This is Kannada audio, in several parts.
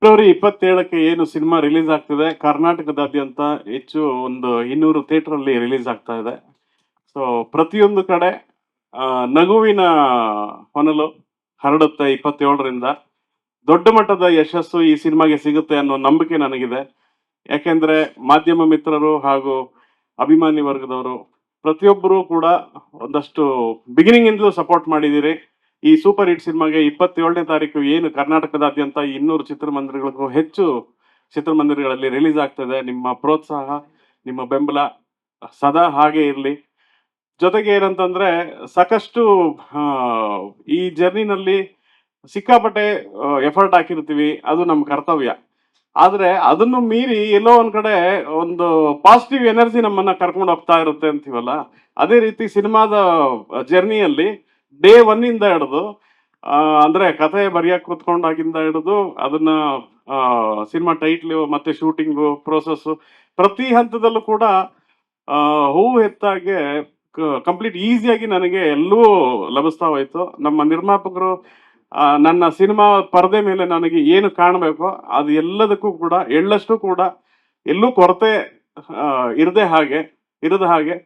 ಫೆಬ್ರವರಿ 27ಕ್ಕೆ ಏನು ಸಿನಿಮಾ ರಿಲೀಸ್ ಆಗ್ತಿದೆ, ಕರ್ನಾಟಕದಾದ್ಯಂತ ಹೆಚ್ಚು ಒಂದು 200 ಥಿಯೇಟರ್ ಅಲ್ಲಿ ರಿಲೀಸ್ ಆಗ್ತಾ ಇದೆ. ಸೊ ಪ್ರತಿಯೊಂದು ಕಡೆ ನಗುವಿನ ಹೊನಲು ಹರಡುತ್ತೆ. 27ರಿಂದ ದೊಡ್ಡ ಮಟ್ಟದ ಯಶಸ್ಸು ಈ ಸಿನಿಮಾಗೆ ಸಿಗುತ್ತೆ ಅನ್ನೋ ನಂಬಿಕೆ ನನಗಿದೆ. ಯಾಕೆಂದ್ರೆ ಮಾಧ್ಯಮ ಮಿತ್ರರು ಹಾಗೂ ಅಭಿಮಾನಿ ವರ್ಗದವರು ಪ್ರತಿಯೊಬ್ಬರು ಕೂಡ ಒಂದಷ್ಟು ಬಿಗಿನಿಂಗ್ ಇಂದಲೂ ಸಪೋರ್ಟ್ ಮಾಡಿದ್ದೀರಿ. ಈ ಸೂಪರ್ ಹಿಟ್ ಸಿನಿಮಾಗೆ 27ನೇ ತಾರೀಕು ಏನು ಕರ್ನಾಟಕದಾದ್ಯಂತ 200 ಚಿತ್ರಮಂದಿರಗಳಿಗೂ ಹೆಚ್ಚು ಚಿತ್ರಮಂದಿರಗಳಲ್ಲಿ ರಿಲೀಸ್ ಆಗ್ತದೆ. ನಿಮ್ಮ ಪ್ರೋತ್ಸಾಹ, ನಿಮ್ಮ ಬೆಂಬಲ ಸದಾ ಹಾಗೆ ಇರಲಿ. ಜೊತೆಗೆ ಏನಂತಂದ್ರೆ ಸಾಕಷ್ಟು ಆ, ಈ ಜರ್ನಿನಲ್ಲಿ ಸಿಕ್ಕಾಪಟ್ಟೆ ಎಫರ್ಟ್ ಹಾಕಿರ್ತೀವಿ, ಅದು ನಮ್ಮ ಕರ್ತವ್ಯ. ಆದ್ರೆ ಅದನ್ನು ಮೀರಿ ಎಲ್ಲೋ ಒಂದ್ ಕಡೆ ಒಂದು ಪಾಸಿಟಿವ್ ಎನರ್ಜಿ ನಮ್ಮನ್ನ ಕರ್ಕೊಂಡು ಹೋಗ್ತಾ ಇರುತ್ತೆ ಅಂತೀವಲ್ಲ, ಅದೇ ರೀತಿ ಸಿನಿಮಾದ ಜರ್ನಿಯಲ್ಲಿ ಡೇ 1 ಇಂದ ಹಿಡಿದು ಅಂದ್ರೆ ಕಥೆ ಬರೆಯಕ್ ಕೂತ್ಕೊಂಡಾಗಿಂದ ಹಿಡಿದು ಅದನ್ನ ಸಿನಿಮಾ ಟೈಟ್ಲು ಮತ್ತೆ ಶೂಟಿಂಗು ಪ್ರೋಸೆಸ್ ಪ್ರತಿ ಹಂತದಲ್ಲೂ ಕೂಡ ಹೂವು ಹೆತ್ತಾಗೆ ಕಂಪ್ಲೀಟ್ ಈಸಿಯಾಗಿ ನನಗೆ ಎಲ್ಲವೂ ಲಭಿಸ್ತಾ ಹೋಯ್ತು. ನಮ್ಮ ನಿರ್ಮಾಪಕರು ನನ್ನ ಸಿನಿಮಾ ಪರದೆ ಮೇಲೆ ನನಗೆ ಏನು ಕಾಣಬೇಕೋ ಅದು ಎಲ್ಲದಕ್ಕೂ ಕೂಡ ಎಳ್ಳಷ್ಟು ಕೂಡ ಎಲ್ಲೂ ಕೊರತೆ ಇರದ ಹಾಗೆ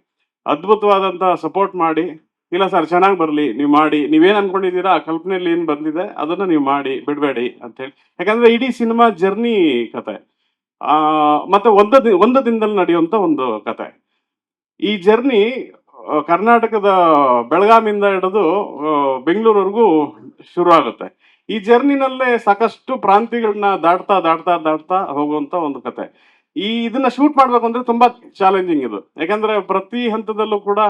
ಅದ್ಭುತವಾದಂತಹ ಸಪೋರ್ಟ್ ಮಾಡಿ, ಇಲ್ಲ ಸರ್ ಚೆನ್ನಾಗಿ ಬರಲಿ, ನೀವು ಮಾಡಿ, ನೀವೇನ್ ಅನ್ಕೊಂಡಿದ್ದೀರಾ ಆ ಕಲ್ಪನೆಯಲ್ಲಿ ಏನ್ ಬಂದಿದೆ ಅದನ್ನ ನೀವು ಮಾಡಿ ಬಿಡಬೇಡಿ ಅಂತ ಹೇಳಿ. ಯಾಕಂದ್ರೆ ಇಡೀ ಸಿನಿಮಾ ಜರ್ನಿ ಕತೆ ಮತ್ತೆ ಒಂದು ದಿನದಲ್ಲಿ ನಡೆಯುವಂತ ಒಂದು ಕತೆ. ಈ ಜರ್ನಿ ಕರ್ನಾಟಕದ ಬೆಳಗಾವಿಯಿಂದ ಹಿಡಿದು ಬೆಂಗಳೂರವರೆಗೂ ಶುರು ಆಗುತ್ತೆ. ಈ ಜರ್ನಿನಲ್ಲೇ ಸಾಕಷ್ಟು ಪ್ರಾಂತ್ಯಗಳನ್ನ ದಾಟ್ತಾ ದಾಟ್ತಾ ದಾಟ್ತಾ ಹೋಗುವಂತ ಒಂದು ಕತೆ. ಇದನ್ನ ಶೂಟ್ ಮಾಡ್ಬೇಕು ಅಂದ್ರೆ ತುಂಬಾ ಚಾಲೆಂಜಿಂಗ್ ಇದು. ಯಾಕಂದ್ರೆ ಪ್ರತಿ ಹಂತದಲ್ಲೂ ಕೂಡ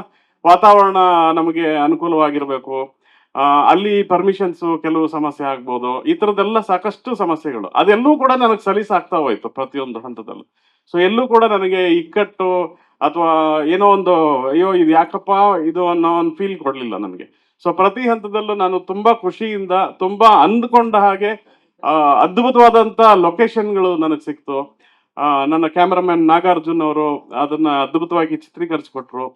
ವಾತಾವರಣ ನಮಗೆ ಅನುಕೂಲವಾಗಿರ್ಬೇಕು. ಅಲ್ಲಿ ಪರ್ಮಿಷನ್ಸ್ ಕೆಲವು ಸಮಸ್ಯೆ ಆಗ್ಬೋದು, ಈ ತರದೆಲ್ಲ ಸಾಕಷ್ಟು ಸಮಸ್ಯೆಗಳು ಅದೆಲ್ಲೂ ಕೂಡ ನನಗೆ ಸಲೀಸಾಗ್ತಾ ಹೋಯ್ತು ಪ್ರತಿಯೊಂದು ಹಂತದಲ್ಲೂ. ಸೊ ಎಲ್ಲೂ ಕೂಡ ನನಗೆ ಇಕ್ಕಟ್ಟು ಅಥವಾ ಏನೋ ಒಂದು ಅಯ್ಯೋ ಇದು ಯಾಕಪ್ಪ ಇದು ಅನ್ನೋ ಒಂದು ಫೀಲ್ ಕೊಡ್ಲಿಲ್ಲ ನನಗೆ. ಸೊ ಪ್ರತಿ ಹಂತದಲ್ಲೂ ನಾನು ತುಂಬಾ ಖುಷಿಯಿಂದ ತುಂಬಾ ಅಂದ್ಕೊಂಡ ಹಾಗೆ ಅದ್ಭುತವಾದಂತ ಲೊಕೇಶನ್ಗಳು ನನಗೆ ಸಿಕ್ತು. ನನ್ನ ಕ್ಯಾಮರಾಮನ್ ನಾಗಾರ್ಜುನ್ ಅವರು ಅದನ್ನ ಅದ್ಭುತವಾಗಿ ಚಿತ್ರೀಕರಿಸ್ಕೊಟ್ರು.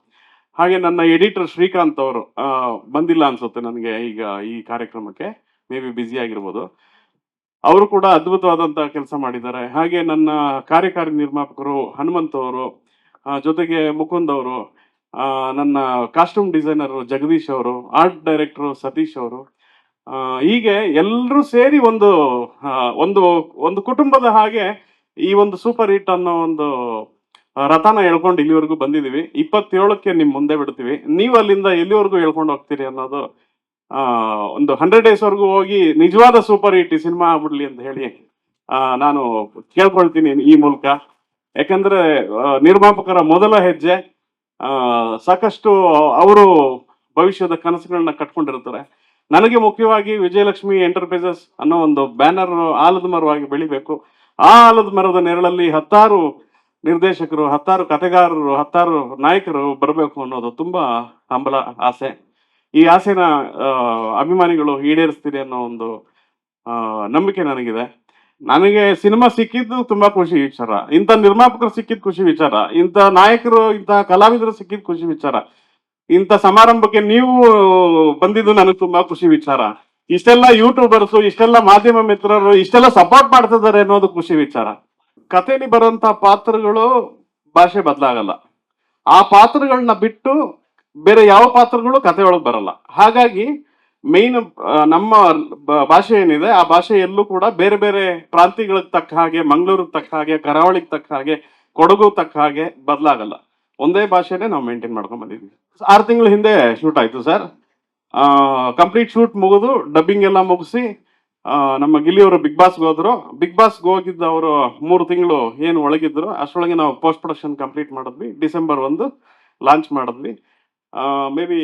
ಹಾಗೆ ನನ್ನ ಎಡಿಟರ್ ಶ್ರೀಕಾಂತ್ ಅವರು ಬಂದಿಲ್ಲ ಅನ್ಸುತ್ತೆ ನನಗೆ ಈಗ ಈ ಕಾರ್ಯಕ್ರಮಕ್ಕೆ, ಮೇ ಬಿ ಬ್ಯುಸಿ ಆಗಿರ್ಬೋದು. ಅವರು ಕೂಡ ಅದ್ಭುತವಾದಂತಹ ಕೆಲಸ ಮಾಡಿದ್ದಾರೆ. ಹಾಗೆ ನನ್ನ ಕಾರ್ಯಕಾರಿ ನಿರ್ಮಾಪಕರು ಹನುಮಂತ್ ಅವರು, ಜೊತೆಗೆ ಮುಕುಂದ್ ಅವರು, ನನ್ನ ಕಾಸ್ಟ್ಯೂಮ್ ಡಿಸೈನರ್ ಜಗದೀಶ್ ಅವರು, ಆರ್ಟ್ ಡೈರೆಕ್ಟರ್ ಸತೀಶ್ ಅವರು, ಹೀಗೆ ಎಲ್ಲರೂ ಸೇರಿ ಒಂದು ಒಂದು ಒಂದು ಕುಟುಂಬದ ಹಾಗೆ ಈ ಒಂದು ಸೂಪರ್ ಹಿಟ್ ಅನ್ನೋ ಒಂದು ರಥನ ಹೇಳ್ಕೊಂಡು ಇಲ್ಲಿವರೆಗೂ ಬಂದಿದೀವಿ. 27ಕ್ಕೆ ನಿಮ್ ಮುಂದೆ ಬಿಡ್ತೀವಿ. ನೀವು ಅಲ್ಲಿಂದ ಎಲ್ಲಿವರೆಗೂ ಹೇಳ್ಕೊಂಡು ಹೋಗ್ತೀರಿ ಅನ್ನೋದು ಒಂದು 100 days ವರೆಗೂ ಹೋಗಿ ನಿಜವಾದ ಸೂಪರ್ ಹಿಟ್ ಈ ಸಿನಿಮಾ ಆಗ್ಬಿಡ್ಲಿ ಅಂತ ಹೇಳಿ ನಾನು ಕೇಳ್ಕೊಳ್ತೀನಿ ಈ ಮೂಲಕ. ಯಾಕಂದ್ರೆ ನಿರ್ಮಾಪಕರ ಮೊದಲ ಹೆಜ್ಜೆ, ಸಾಕಷ್ಟು ಅವರು ಭವಿಷ್ಯದ ಕನಸುಗಳನ್ನ ಕಟ್ಕೊಂಡಿರ್ತಾರೆ. ನನಗೆ ಮುಖ್ಯವಾಗಿ ವಿಜಯಲಕ್ಷ್ಮಿ ಎಂಟರ್ಪ್ರೈಸಸ್ ಅನ್ನೋ ಒಂದು ಬ್ಯಾನರ್ ಆಲದ ಮರವಾಗಿ ಬೆಳಿಬೇಕು. ಆ ಆಲದ ಮರದ ನೆರಳಲ್ಲಿ 10 ನಿರ್ದೇಶಕರು, 10 ಕಥೆಗಾರರು, 10 ನಾಯಕರು ಬರಬೇಕು ಅನ್ನೋದು ತುಂಬಾ ಹಂಬಲ, ಆಸೆ. ಈ ಆಸೆನ ಅಭಿಮಾನಿಗಳು ಈಡೇರಿಸ್ತೀರಿ ಅನ್ನೋ ಒಂದು ನಂಬಿಕೆ ನನಗಿದೆ. ನನಗೆ ಸಿನಿಮಾ ಸಿಕ್ಕಿದ್ದು ತುಂಬಾ ಖುಷಿ ವಿಚಾರ, ಇಂಥ ನಿರ್ಮಾಪಕರು ಸಿಕ್ಕಿದ್ ಖುಷಿ ವಿಚಾರ, ಇಂಥ ನಾಯಕರು ಇಂಥ ಕಲಾವಿದರು ಸಿಕ್ಕಿದ್ ಖುಷಿ ವಿಚಾರ, ಇಂಥ ಸಮಾರಂಭಕ್ಕೆ ನೀವು ಬಂದಿದ್ದು ನನಗೆ ತುಂಬಾ ಖುಷಿ ವಿಚಾರ. ಇಷ್ಟೆಲ್ಲ ಯೂಟ್ಯೂಬರ್ಸ್, ಇಷ್ಟೆಲ್ಲ ಮಾಧ್ಯಮ ಮಿತ್ರರು ಇಷ್ಟೆಲ್ಲ ಸಪೋರ್ಟ್ ಮಾಡ್ತಿದ್ದಾರೆ ಅನ್ನೋದು ಖುಷಿ ವಿಚಾರ. ಕಥೆಯಲ್ಲಿ ಬರುವಂತ ಪಾತ್ರಗಳು ಭಾಷೆ ಬದಲಾಗಲ್ಲ. ಆ ಪಾತ್ರಗಳನ್ನ ಬಿಟ್ಟು ಬೇರೆ ಯಾವ ಪಾತ್ರಗಳು ಕಥೆ ಒಳಗೆ ಬರಲ್ಲ. ಹಾಗಾಗಿ ಮೇನ್ ನಮ್ಮ ಭಾಷೆ ಏನಿದೆ ಆ ಭಾಷೆಯಲ್ಲೂ ಕೂಡ ಬೇರೆ ಬೇರೆ ಪ್ರಾಂತ್ಯಗಳಿಗೆ ತಕ್ಕ ಹಾಗೆ, ಮಂಗಳೂರಿಗೆ ತಕ್ಕ ಹಾಗೆ, ಕರಾವಳಿಗೆ ತಕ್ಕ ಹಾಗೆ, ಕೊಡಗು ತಕ್ಕ ಹಾಗೆ ಬದಲಾಗಲ್ಲ. ಒಂದೇ ಭಾಷೆನೇ ನಾವು ಮೇಂಟೈನ್ ಮಾಡ್ಕೊಂಡ್ ಬಂದಿದ್ವಿ. 6 ತಿಂಗಳ ಹಿಂದೆ ಶೂಟ್ ಆಯ್ತು ಸರ್. ಕಂಪ್ಲೀಟ್ ಶೂಟ್ ಮುಗಿದು ಡಬ್ಬಿಂಗ್ ಎಲ್ಲ ಮುಗಿಸಿ ನಮ್ಮ ಗಿಲ್ಲಿಯವರು ಬಿಗ್ ಬಾಸ್ಗೆ ಹೋದ್ರು. ಬಿಗ್ ಬಾಸ್ಗೆ ಹೋಗಿದ್ದ ಅವರು 3 ತಿಂಗಳು ಏನು ಒಳಗಿದ್ರು ಅಷ್ಟೊಳಗೆ ನಾವು ಪೋಸ್ಟ್ ಪ್ರೊಡಕ್ಷನ್ ಕಂಪ್ಲೀಟ್ ಮಾಡಿದ್ವಿ. ಡಿಸೆಂಬರ್ 1 ಲಾಂಚ್ ಮಾಡಿದ್ವಿ. ಮೇ ಬಿ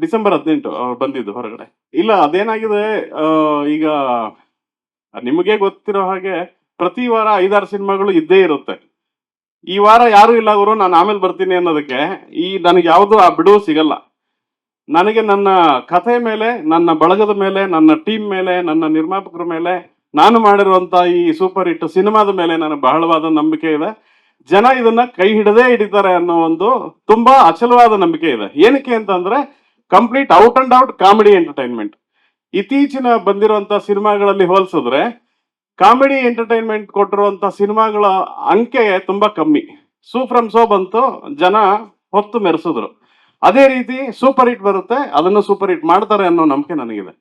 ಡಿಸೆಂಬರ್ 18 ಅವ್ರು ಬಂದಿದ್ದು ಹೊರಗಡೆ. ಇಲ್ಲ ಅದೇನಾಗಿದೆ, ಈಗ ನಿಮಗೆ ಗೊತ್ತಿರೋ ಹಾಗೆ ಪ್ರತಿ ವಾರ 5-6 ಸಿನಿಮಾಗಳು ಇದ್ದೇ ಇರುತ್ತೆ. ಈ ವಾರ ಯಾರು ಇಲ್ಲ ಅವರು, ನಾನು ಆಮೇಲೆ ಬರ್ತೀನಿ ಅನ್ನೋದಕ್ಕೆ ನನಗೆ ಯಾವುದು ಆ ಬಿಡುವು ಸಿಗಲ್ಲ. ನನಗೆ ನನ್ನ ಕಥೆ ಮೇಲೆ, ನನ್ನ ಬಳಗದ ಮೇಲೆ, ನನ್ನ ಟೀಮ್ ಮೇಲೆ, ನನ್ನ ನಿರ್ಮಾಪಕರ ಮೇಲೆ, ನಾನು ಮಾಡಿರುವಂತ ಈ ಸೂಪರ್ ಹಿಟ್ ಸಿನಿಮಾದ ಮೇಲೆ ನನಗೆ ಬಹಳವಾದ ನಂಬಿಕೆ ಇದೆ. ಜನ ಇದನ್ನ ಕೈ ಹಿಡದೇ ಹಿಡಿತಾರೆ ಅನ್ನೋ ಒಂದು ತುಂಬಾ ಅಚಲವಾದ ನಂಬಿಕೆ ಇದೆ. ಏನಕ್ಕೆ ಅಂತಂದ್ರೆ complete out and out comedy entertainment. ಇತ್ತೀಚಿನ ಬಂದಿರುವಂತ ಸಿನಿಮಾಗಳಲ್ಲಿ ಹೋಲಿಸಿದ್ರೆ ಕಾಮಿಡಿ ಎಂಟರ್ಟೈನ್ಮೆಂಟ್ ಕೊಟ್ಟಿರುವಂತ ಸಿನಿಮಾಗಳ ಅಂಕೆ ತುಂಬಾ ಕಮ್ಮಿ. ಸೂ ಫ್ರಮ್ ಸೋ ಬಂತು, ಜನ ಹೊತ್ತು ಮೆರೆಸಿದ್ರು. ಅದೇ ರೀತಿ ಸೂಪರ್ ಹಿಟ್ ಬರುತ್ತೆ, ಅದನ್ನು ಸೂಪರ್ ಹಿಟ್ ಮಾಡ್ತಾರೆ ಅನ್ನೋ ನಂಬಿಕೆ ನನಗಿದೆ.